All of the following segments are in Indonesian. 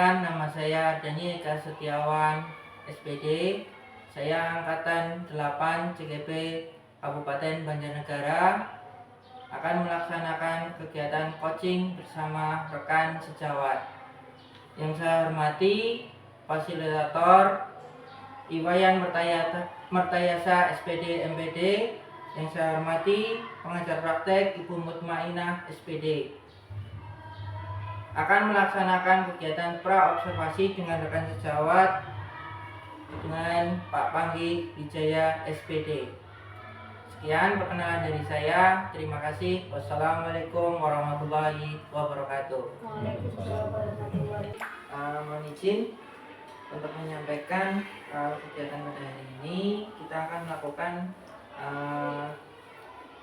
Perkenalkan, nama saya Dani Eka Setiawan, SPD. Saya angkatan 8 CGP Kabupaten Banjarnegara akan melaksanakan kegiatan coaching bersama rekan sejawat. Yang saya hormati fasilitator Iwayan Mertayasa SPD MPD. Yang saya hormati pengajar praktek Ibu Mutmainah SPD. Akan melaksanakan kegiatan pra-observasi dengan rekan sejawat dengan Pak Panggi Wijaya SPD. Sekian perkenalan dari saya. Terima kasih. Wassalamualaikum warahmatullahi wabarakatuh. Mohon izin untuk menyampaikan kegiatan pada hari ini. Kita akan melakukan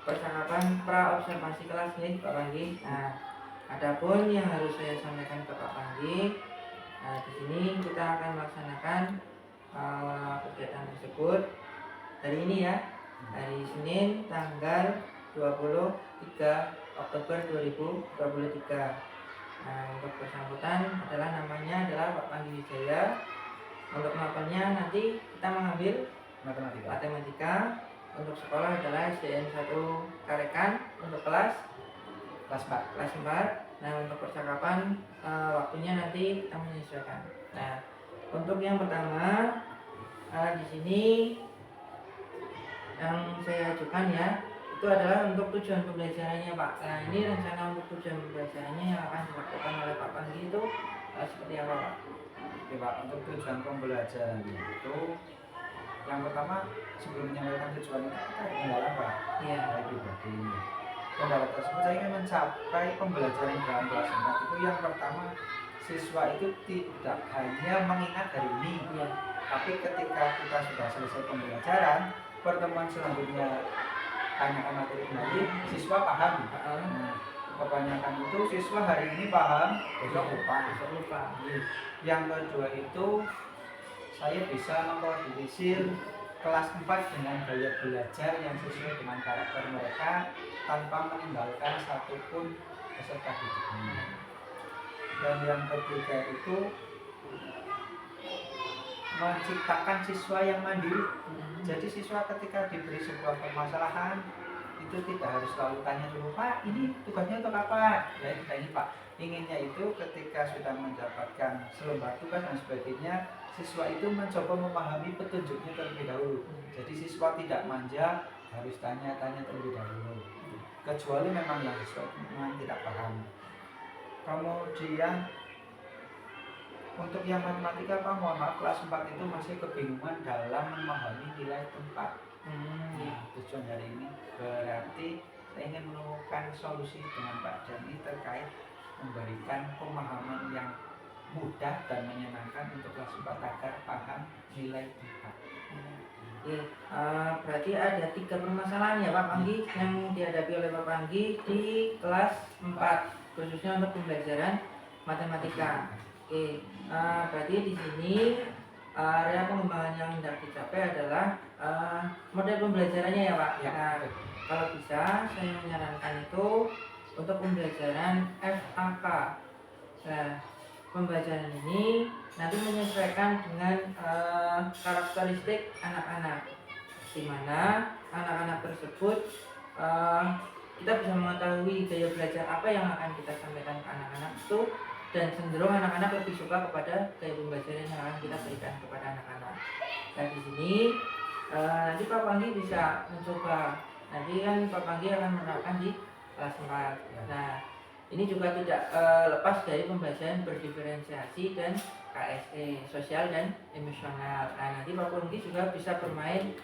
percakapan pra-observasi kelas nih, Pak Panggi. Adapun yang harus saya sampaikan ke Pak Panggi, di sini kita akan melaksanakan kegiatan tersebut hari ini ya, hari Senin tanggal 23 Oktober 2023. Untuk bersangkutan adalah namanya adalah Pak Panggi Wijaya. Untuk mapelnya nanti kita mengambil matematika. Untuk sekolah adalah SDN 1 Karekan untuk kelas 4. Nah, untuk percakapan waktunya nanti kita menyesuaikan. Nah, untuk yang pertama di sini yang saya ajukan ya, itu adalah untuk tujuan pembelajarannya, Pak. Nah, ini rencana untuk tujuan pembelajarannya yang akan dilakukan oleh Pak Panggi itu seperti apa, Pak? Oke, Pak, untuk tujuan pembelajarannya itu yang pertama sebelum menyampaikan tujuan itu kita kendala, Pak. Iya. Pribadi. Kendala tersebut saya ingin mencapai pembelajaran dalam kelas 4 itu yang pertama, siswa itu tidak hanya mengingat hari ini, tapi ketika kita sudah selesai pembelajaran, pertemuan selanjutnya tanyakan materi kembali, siswa paham. Nah, kebanyakan itu siswa hari ini paham, besok lupa. Yang kedua itu saya bisa mengkoordinir kelas 4 dengan gaya belajar yang sesuai dengan karakter mereka tanpa meninggalkan satupun peserta didiknya. Dan yang ketiga itu menciptakan siswa yang mandiri. Jadi siswa ketika diberi sebuah permasalahan itu tidak harus selalu tanya dulu, Pak, ini tugasnya untuk apa? Ya kita ini Pak, inginnya itu ketika sudah mendapatkan selembar tugas dan sebagainya, siswa itu mencoba memahami petunjuknya terlebih dahulu. Jadi siswa tidak manja, harus tanya-tanya terlebih dahulu. Kecuali memang yang siswa memang tidak paham. Kemudian untuk yang matematika, Pak, mohon maaf, kelas 4 itu masih kebingungan dalam memahami nilai tempat. Nah, tujuan hari ini berarti saya ingin menemukan solusi dengan Pak Dani terkait memberikan pemahaman yang mudah dan menyenangkan untuk kelas 4 agar paham nilai tempat. Berarti ada 3 permasalahan ya Pak Panggi yang dihadapi oleh Pak Panggi di kelas 4 khususnya untuk pembelajaran matematika. Berarti di sini area pengembangan yang hendak dicapai adalah model pembelajarannya ya Pak. Nah, kalau bisa saya menyarankan itu untuk pembelajaran FAK. Nah, pembelajaran ini nanti menyesuaikan dengan karakteristik anak-anak, di mana anak-anak tersebut kita bisa mengetahui gaya belajar apa yang akan kita sampaikan ke anak-anak itu, dan cenderung anak-anak lebih suka kepada gaya pembelajaran yang akan kita berikan kepada anak-anak. Nah, di sini nanti Pak Panggi bisa mencoba. Nanti kan Pak Panggi akan menerapkan di kelas 4. Nah, ini juga tidak lepas dari pembelajaran berdiferensiasi dan KSE, sosial dan emosional. Nah, nanti Pak Panggi juga bisa bermain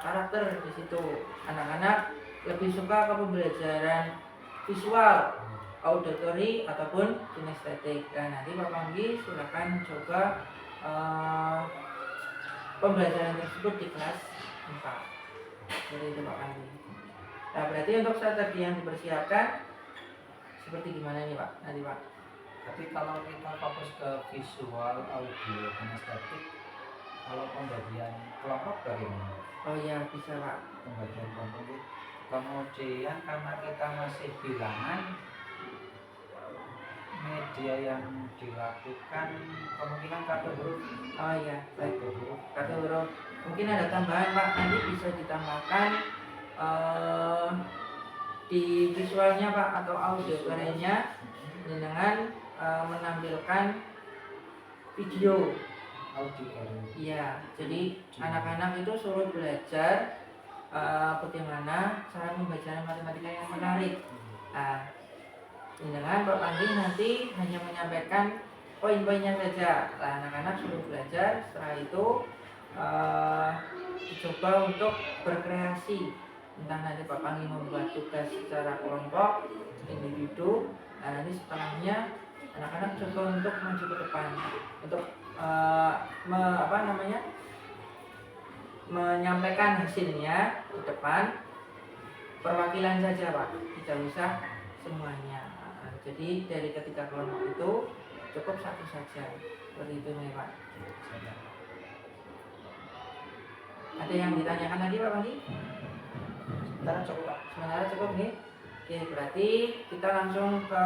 karakter di situ. Anak-anak lebih suka ke pembelajaran visual, auditory ataupun kinestetik. Nah, nanti Pak Panggi silakan coba pembelajaran tersebut di kelas 4. Jadi itu Pak Panggi. Nah, berarti untuk strategi yang dipersiapkan seperti gimana nih Pak? Nanti Pak. Tapi kalau kita fokus ke visual, audio, kinestetik, kalau pembagian kelompok bagaimana? Oh iya, bisa Pak. Pembagian kelompok. Kemudian karena kita masih bilangan, media yang dilakukan kemungkinan kartu huruf. Oh iya, baik. Kartu huruf. Kartu huruf. Mungkin ada tambahan Pak, nanti bisa ditambahkan di visualnya Pak atau audio kerennya dengan menampilkan video. Audio keren. Iya, jadi anak-anak itu suruh belajar bagaimana cara membaca matematika yang menarik. Nah, dengan Pak Pandi nanti hanya menyampaikan poin-poinnya saja. Nah, anak-anak suruh belajar, setelah itu dicoba untuk berkreasi. Entah nanti Pak Pandi membuat tugas secara kelompok, individu. Nah, nanti setelahnya anak-anak coba untuk maju ke depan untuk menyampaikan hasilnya di depan, perwakilan saja Pak, tidak usah semuanya. Jadi dari ketiga kelompok itu cukup satu saja, seperti itu nih Pak. Ada yang ditanyakan lagi Pak Pandi? Sementara cukup Pak. Sementara cukup nih. Oke, berarti kita langsung ke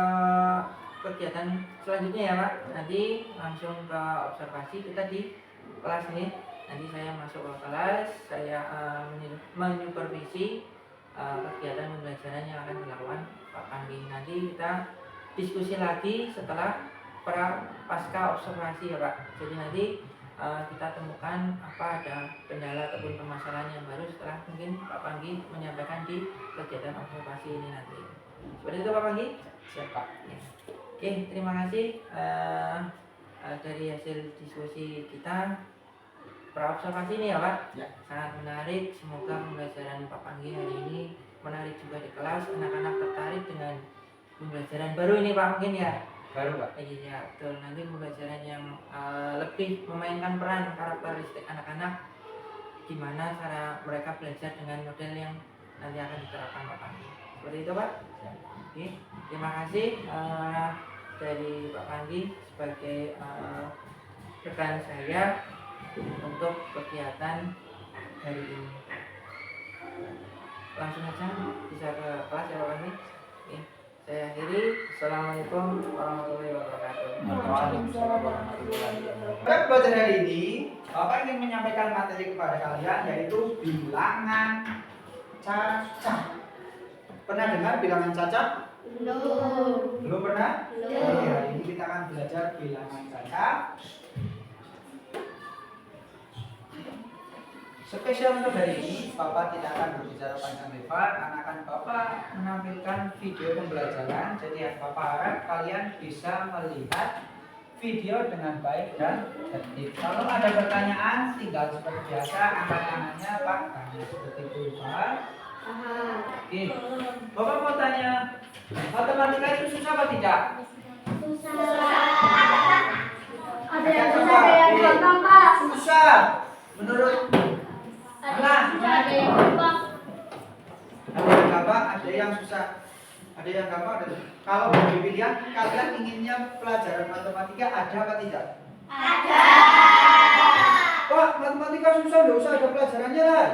kegiatan selanjutnya ya Pak. Nanti langsung ke observasi kita di kelas nih. Nanti saya masuk ke kelas, saya menyupervisi kegiatan pembelajaran yang akan dilakukan Pak Pandi. Nanti kita diskusi lagi setelah pasca observasi ya Pak. Jadi nanti kita temukan apa ada kendala ataupun permasalahan yang baru setelah mungkin Pak Panggi menyampaikan di kegiatan observasi ini nanti. Seperti itu Pak Panggi? Siap Pak. Ya. Oke, terima kasih dari hasil diskusi kita praobservasi ini ya Pak. Ya. Sangat menarik. Semoga pembelajaran Pak Panggi hari ini menarik juga di kelas. Anak-anak tertarik dengan pembelajaran baru ini Pak mungkin ya. Baru Pak. Iya, betul. Nanti pembelajaran yang lebih memainkan peran karakteristik anak-anak, gimana cara mereka belajar dengan model yang nanti akan diterapkan Pak Pandi. Seperti itu Pak. Oke, terima kasih dari Pak Pandi sebagai rekan saya untuk kegiatan hari ini. Langsung saja bisa ke kelas ya Pak Pandi. Oke. Saya akhiri. Assalamualaikum warahmatullahi wabarakatuh. Waalaikumsalam warahmatullahi wabarakatuh. Pada pelajaran hari ini, Bapak ingin menyampaikan materi kepada kalian yaitu bilangan cacat. Pernah dengar bilangan cacat? Belum. Belum pernah? Belum. Oke, hari ini kita akan belajar bilangan cacat. Spesial untuk hari ini, Bapak tidak akan berbicara panjang lebar, akan Bapak menampilkan video pembelajaran. Jadi yang Bapak harap kalian bisa melihat video dengan baik dan tertib. Kalau ada pertanyaan, tinggal seperti biasa angkat tangannya Pak. Tanya seperti itu Pak. Oke, Bapak mau tanya, matematika itu susah apa tidak? Ada yang susah, ada yang gampang, Pak. Susah. Menurut Ada yang gampang. ada yang gampang, ada yang susah, ada yang gampang, ada. Kalau bagi pilihan, kalian inginnya pelajaran matematika ada apa tidak? Ada. Wah, matematika susah, nggak usah ada pelajarannya lah.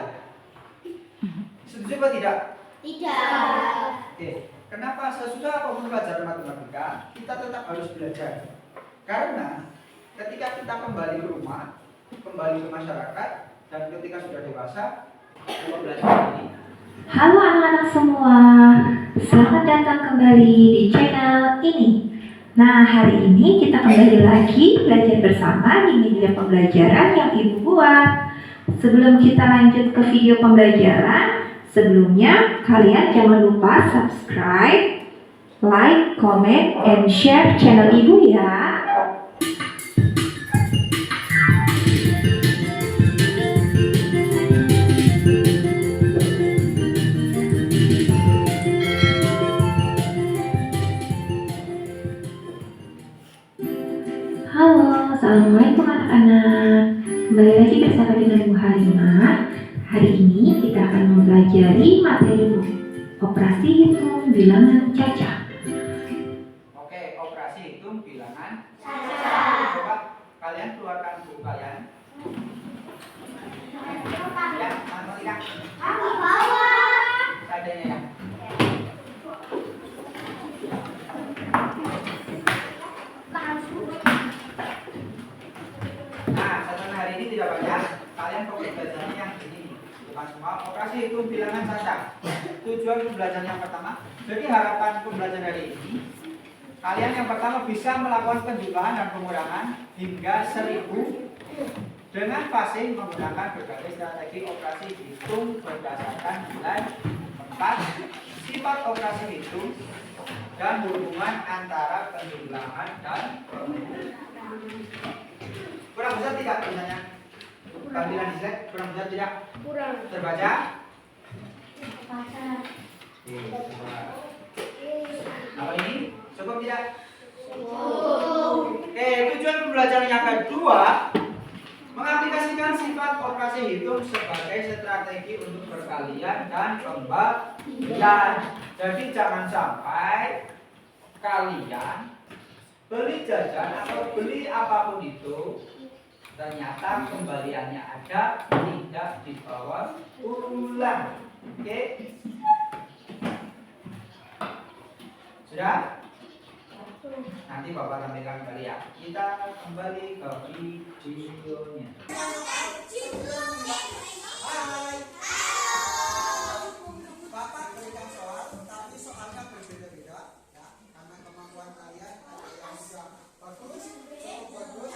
Setuju apa tidak? Tidak. Oke, kenapa sesusah apapun pelajaran matematika, kita tetap harus belajar. Karena ketika kita kembali ke rumah, kembali ke masyarakat, dan ketika sudah dewasa, pembelajaran ini. Halo anak-anak semua, selamat datang kembali di channel ini. Nah, hari ini kita kembali lagi belajar bersama di media pembelajaran yang Ibu buat. Sebelum kita lanjut ke video pembelajaran, sebelumnya kalian jangan lupa subscribe, like, comment, and share channel Ibu ya. Halo, assalamualaikum anak-anak. Kembali lagi bersama dengan Bu Halimah. Hari ini kita akan mempelajari materi operasi hitung bilangan cacat. Oke, operasi hitung bilangan cacat. Coba kalian keluarkan buku kalian. Ya, matematika. Kami bawa. Seadanya ya. tidak banyak, kalian fokus belajarnya yang ini. Bukan semua operasi hitung bilangan saja. Tujuan pembelajaran yang pertama, jadi harapan pembelajaran hari ini, kalian yang pertama bisa melakukan penjumlahan dan pengurangan hingga 1000 dengan fasih menggunakan berbagai strategi operasi hitung berdasarkan nilai 4, sifat operasi hitung, dan hubungan antara penjumlahan dan pengurangan. Kurang besar tidak tulisannya? Tampilan di slide kurang besar tidak? Kurang. Terbaca? Baca. Apa ini? Cukup tidak? Cukup. Tujuan pembelajaran yang kedua, mengaplikasikan sifat operasi hitung sebagai strategi untuk perkalian dan pembagian. Jadi jangan sampai kalian beli jajan atau beli apapun itu, ternyata kembaliannya ada, tidak dibawa pulang. Oke? Sudah? Nanti Bapak tampilkan kembali ya. Kita kembali ke videonya. Hai. Bapak berikan soal, tapi soalnya berbeda-beda ya, karena kemampuan kalian ada yang sudah bagus, cukup bagus.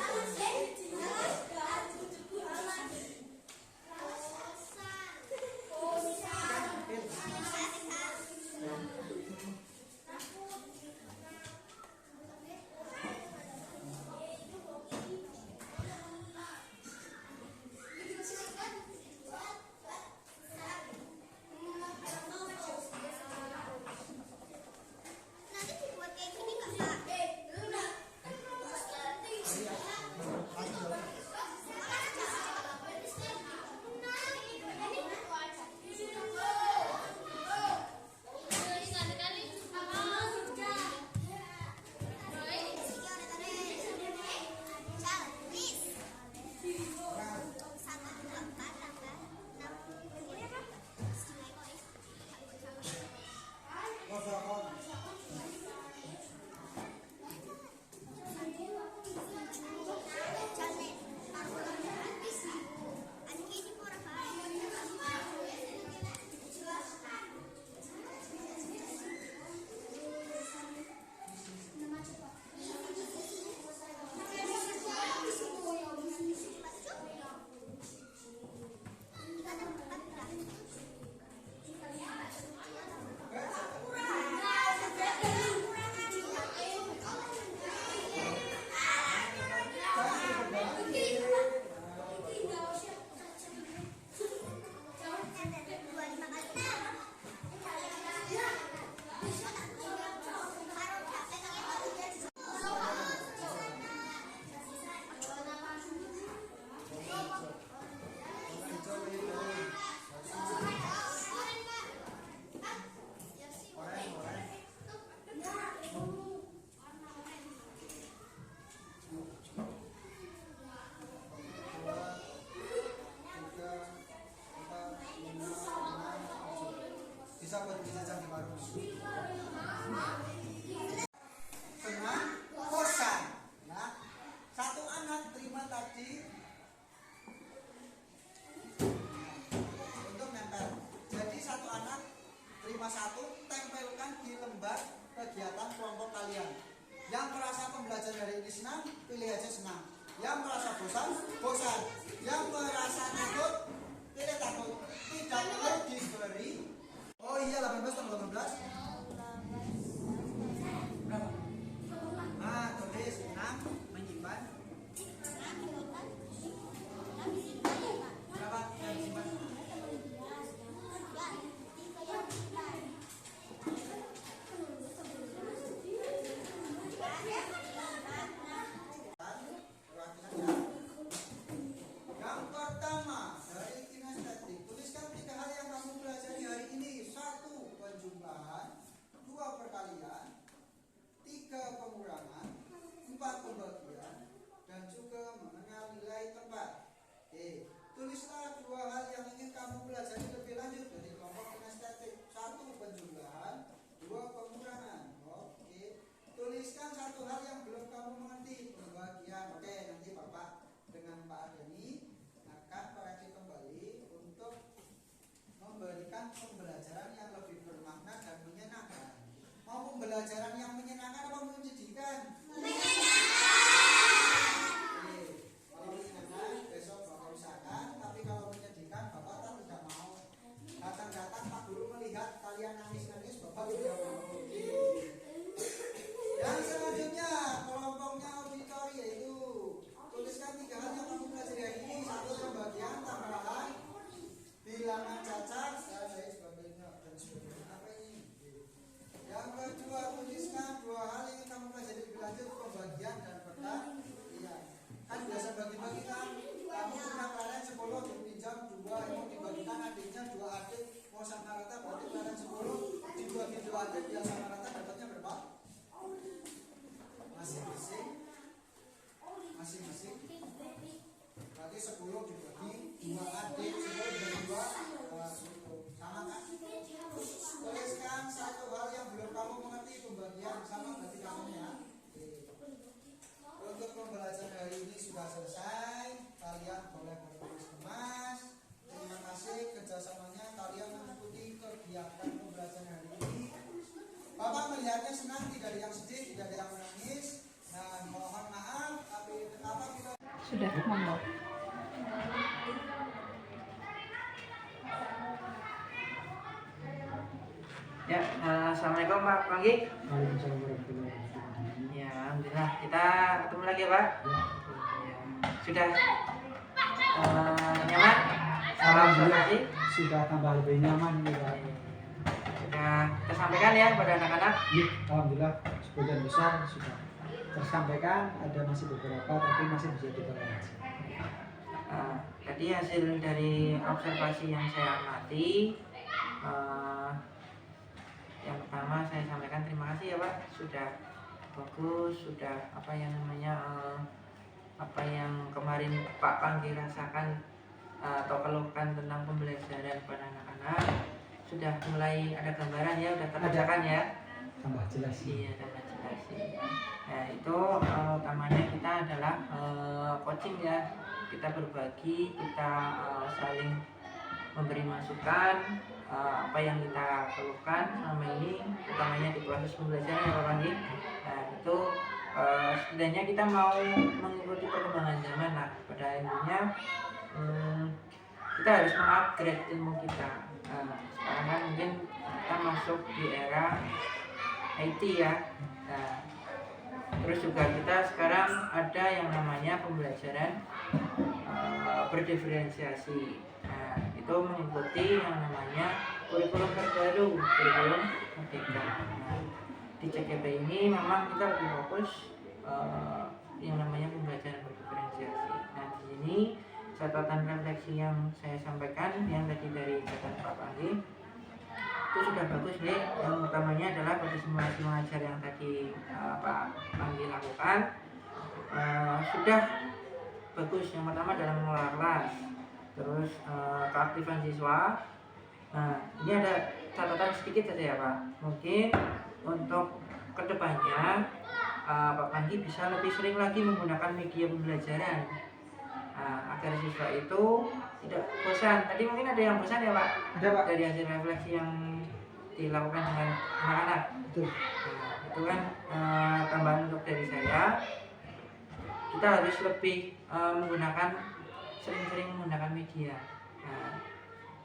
Bisa buat jajan di warung. Senang, bosan. Nah, satu anak terima tadi untuk nempel. Jadi satu anak terima satu, tempelkan di lembar kegiatan kelompok kalian. Yang merasa pembelajaran hari ini senang, pilih aja senang. Yang merasa bosan, bosan. Yang merasa takut, pilih takut. Tidak perlu diberi. Oh iya, 18 tambah 18 berapa? Ah, tulis 6 menyimpan berapa yang disimpan? Yang pertama dari kinestetik, tuliskan 3 hal yang kamu pelajari hari ini. 1. Penjumlahan, 2. Perkalian, 3. Pengurangan, 4. Pembagian. masing-masing. Berarti 10 dibagi 2 adik, 10 dibagi 2 10. Sama kan? Tuliskan satu hal yang belum kamu mengerti pembagian sama berarti kamu ya. Untuk pembelajaran hari ini sudah selesai. Kalian boleh berkemas. Terima kasih kerjasamanya kalian mengikuti kegiatan pembelajaran hari ini. Bapak melihatnya senang, tidak ada yang sedih, tidak ada yang menangis. Nah, mohon maaf, tapi kenapa kita Sudah ngomong. Ya, assalamualaikum Pak Panggi. Waalaikumsalam warahmatullahi wabarakatuh. Ya, alhamdulillah kita ketemu lagi ya Pak. Ya, sudah nyaman? Salam sih. Sudah tambah lebih nyaman ya. Sudah tersampaikan ya pada anak-anak. Ya, alhamdulillah sebagian besar sudah tersampaikan, ada masih beberapa tapi masih bisa dibahas. Tadi hasil dari observasi yang saya amati, yang pertama saya sampaikan terima kasih ya Pak, sudah bagus, sudah apa yang namanya apa yang kemarin Pak Panggi rasakan atau keluhkan tentang pembelajaran pada anak-anak sudah mulai ada gambaran ya, sudah terpecahkan ya. Tambah jelas. Iya, tambah jelas ya. Nah itu utamanya kita adalah coaching ya, kita berbagi, kita saling memberi masukan apa yang kita keluhkan selama ini, utamanya di proses pembelajaran ya Pak Panggi. Nah itu setidaknya kita mau mengikuti perkembangan zaman lah, pada intinya kita harus mengupgrade ilmu kita. Sekarang kan mungkin kita masuk di era IT ya. Nah, terus juga kita sekarang ada yang namanya pembelajaran berdiferensiasi. Nah, itu mengikuti yang namanya kurikulum terbaru, kurikulum merdeka. Nah, di CKP ini memang kita lebih fokus yang namanya pembelajaran berdiferensiasi. Nah, di sini catatan refleksi yang saya sampaikan yang tadi dari catatan Pak Panggi itu sudah bagus nih. Yang utamanya adalah pada simulasi mengajar yang tadi Pak Panggi lakukan sudah bagus. Yang pertama dalam mengelola kelas, terus keaktifan siswa. Nah ini ada catatan sedikit saja ya Pak, mungkin untuk kedepannya Pak Panggi bisa lebih sering lagi menggunakan media pembelajaran agar siswa itu tidak bosan. Tadi mungkin ada yang bosan ya Pak? Ada Pak. Dari hasil refleksi yang dilakukan dengan anak-anak. Betul. Nah, itu kan tambahan untuk dari saya. Kita harus lebih sering-sering menggunakan media. Nah,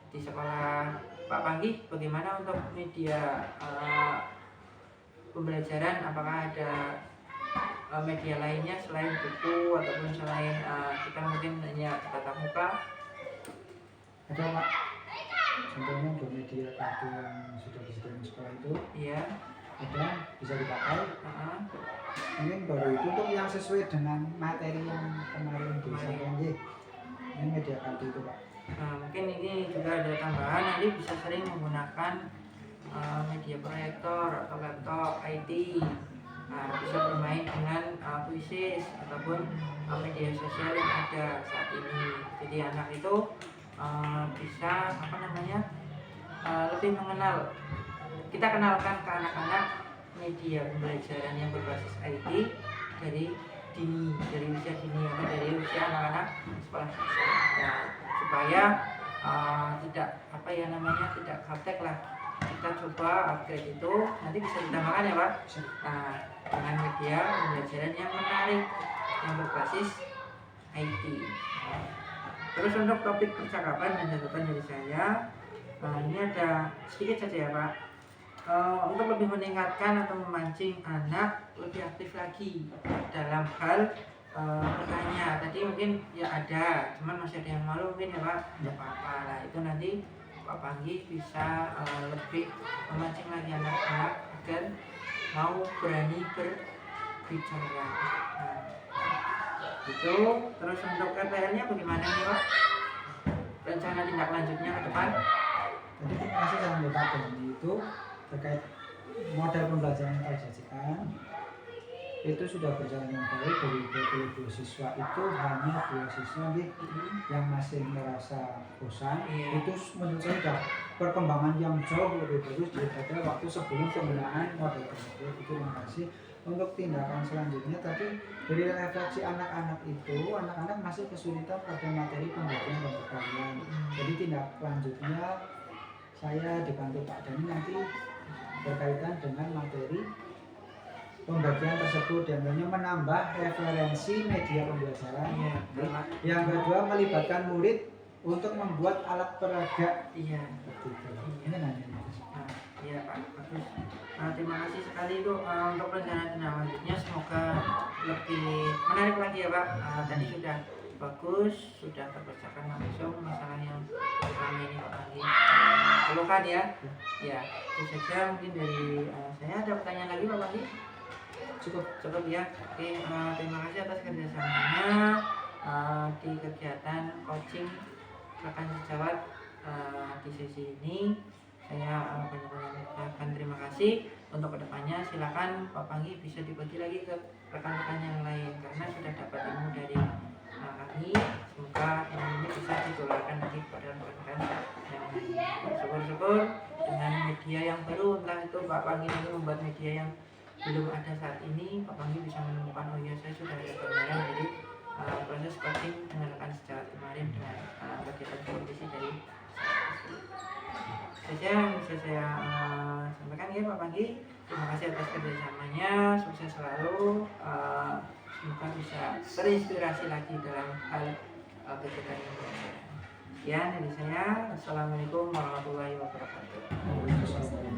di sekolah Pak Panggi bagaimana untuk media pembelajaran? Apakah ada media lainnya selain buku ataupun selain kita mungkin hanya tatap muka? Ada Pak. Contohnya untuk media kartu yang sudah disediakan sekolah itu. Iya. Ada, bisa dipakai. Mungkin baru itu untuk yang sesuai dengan materi yang kemarin disampaikan. Ini media kartu itu Pak. Nah, mungkin ini juga ada tambahan, nanti bisa sering menggunakan media proyektor atau laptop IT. Bisa bermain dengan kuisis ataupun media sosial yang ada saat ini. Jadi anak itu bisa apa namanya lebih mengenal. Kita kenalkan ke anak-anak media pembelajaran yang berbasis IT dari usia dini atau dari usia anak-anak sekolah dasar ya, supaya tidak apa ya namanya tidak gaptek lah. Kita coba upgrade itu, nanti bisa ditambahkan ya Pak. Nah, dengan media pembelajaran yang menarik yang berbasis IT. Terus untuk topik percakapan dan catatan dari saya, ini ada sedikit saja ya Pak. Untuk lebih meningkatkan atau memancing anak lebih aktif lagi dalam hal bertanya. Tadi mungkin ya ada, cuman masih ada yang malu mungkin ya Pak. Tidak apa-apa lah, itu nanti Pak Panggi bisa lebih memancing lagi anak-anak agar mau berani berbicara. Nah, itu. Terus untuk KPR-nya bagaimana nih Pak? Rencana tindak lanjutnya ke depan? Jadi terima kasih sama Bapak Doni itu terkait model pembelajaran yang kita sajikan. itu sudah berjalan yang baik. Dari 22 siswa itu hanya 2 siswa yang masih merasa bosan. Iya. Itu menurut saya sudah perkembangan yang jauh lebih bagus daripada waktu sebelum penggunaan model tersebut. Itu terima kasih. Untuk tindakan selanjutnya tadi dari refleksi anak-anak itu, anak-anak masih kesulitan pada materi pembelajaran dan perkalian. Jadi tindak lanjutnya saya dibantu Pak Dani nanti berkaitan dengan materi pembagian tersebut, dan hanya menambah referensi media pembelajaran. Iya. Yang kedua melibatkan murid untuk membuat alat peraga. Iya. Seperti itu. Ini nanya. Nah, iya Pak, bagus. Terima kasih sekali itu untuk pelajaran selanjutnya, semoga lebih menarik lagi ya Pak. Tadi sudah bagus, sudah terpecahkan langsung masalah yang selama ini Pak Anggi keluhkan ya. Ya, itu saja mungkin dari saya. Ada pertanyaan lagi Pak Anggi? Cukup ya. Oke, terima kasih atas kerjasamanya di kegiatan coaching rekan sejawat di sesi ini. Saya banyak-banyak ucapkan terima kasih. Untuk kedepannya silakan Pak Panggi bisa dibagi lagi ke rekan-rekan yang lain, karena sudah dapat ilmu dari kami. Semoga ilmu ini bisa ditularkan lagi kepada rekan-rekan yang lain. Syukur-syukur dengan media yang baru, entah itu Pak Panggi nanti membuat media yang belum ada saat ini, Pak Panggi bisa menemukan, oh iya saya sudah ada gambaran dari proses coaching dengan rekan sejawat kemarin dengan kegiatan kompetisi dari saja yang bisa saya sampaikan ya Pak Panggi. Terima kasih atas kerjasamanya, sukses selalu, semoga bisa terinspirasi lagi dalam hal kegiatan ini. Ya, dari saya, assalamualaikum warahmatullahi wabarakatuh.